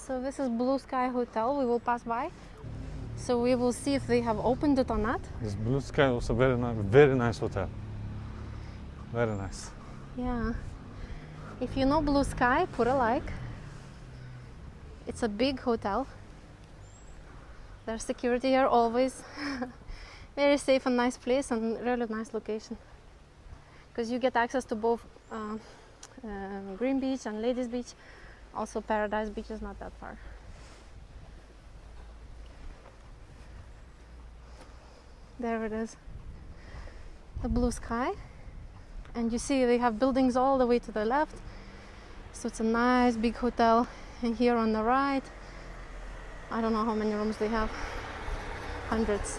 So this is Blue Sky Hotel. We will pass by. So we will see if they have opened it or not. This Blue Sky was a very nice hotel. Very nice. Yeah. If you know Blue Sky, put a like. It's a big hotel. There's security here always. Very safe and nice place and really nice location. Because you get access to both Green Beach and Ladies Beach. Also Paradise Beach is not that far. There it is. The Blue Sky. And you see they have buildings all the way to the left. So it's a nice big hotel. And here on the right, I don't know how many rooms they have. Hundreds.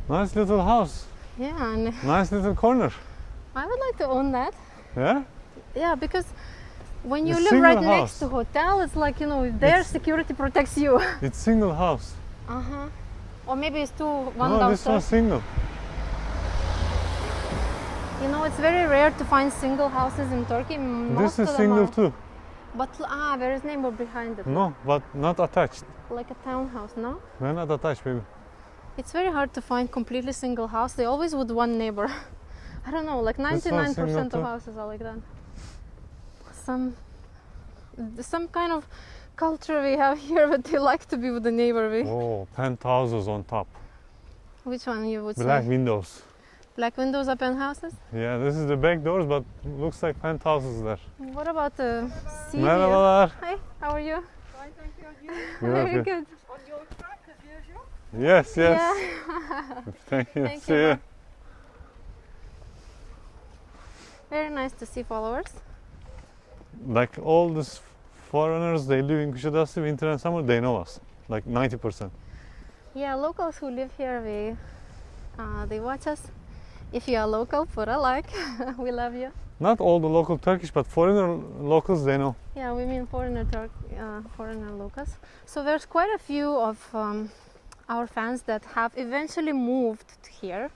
Nice little house. Yeah, and Nice little corner. I would like to own that. Yeah? Yeah, because when you The live right single next house. to hotel, it's like, you know, their security protects you. It's single house. Uh-huh. Or maybe it's one No, this downstairs. one's single. You know, it's very rare to find single houses in Turkey. Most This is of them single are, too. But there is neighbor behind it. No, but not attached. Like a townhouse, no? They're not attached, baby. It's very hard to find completely single house. They always with one neighbor. I don't know, like This one's 99% single of too. houses are like that. Some kind of culture we have here, but they like to be with the neighbor. Oh, penthouses on top. Which one you would Black say? windows. Black windows up in houses? Yeah, this is the back doors, but looks like penthouses there. What about the sea view? Merhabalar. Hi, how are you? Fine, thank you. And you? Very Okay. good. On your track as usual? Yes, yes. Yeah. Thank you. Thank See you. you. Very nice to see followers. Like all these foreigners, they live in Kuşadası winter and summer, they know us. Like 90%. Yeah, locals who live here, they watch us. If you are local, put a like. We love you. Not all the local Turkish, but foreigner locals, they know. Yeah, we mean foreigner locals. So there's quite a few of our fans that have eventually moved to here.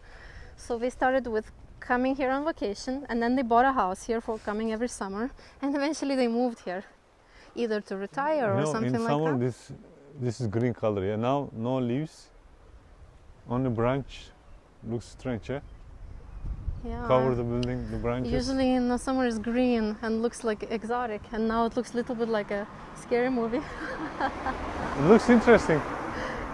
So we started with coming here on vacation, and then they bought a house here for coming every summer, and eventually they moved here, either to retire or You know, something in like summer, that. this is green color. Yeah, now no leaves, only branch. Looks strange, yeah? Yeah. Cover the building, the branches. Usually in the summer it's green and looks like exotic, and now it looks a little bit like a scary movie. It looks interesting.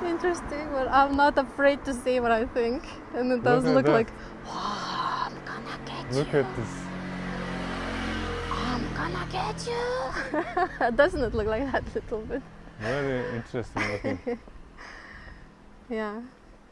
Interesting, but I'm not afraid to say what I think, and it does Look at look that. like, oh, I'm gonna get Look you. at this. I'm gonna get you. Doesn't it look like that a little bit? Very interesting looking. Yeah.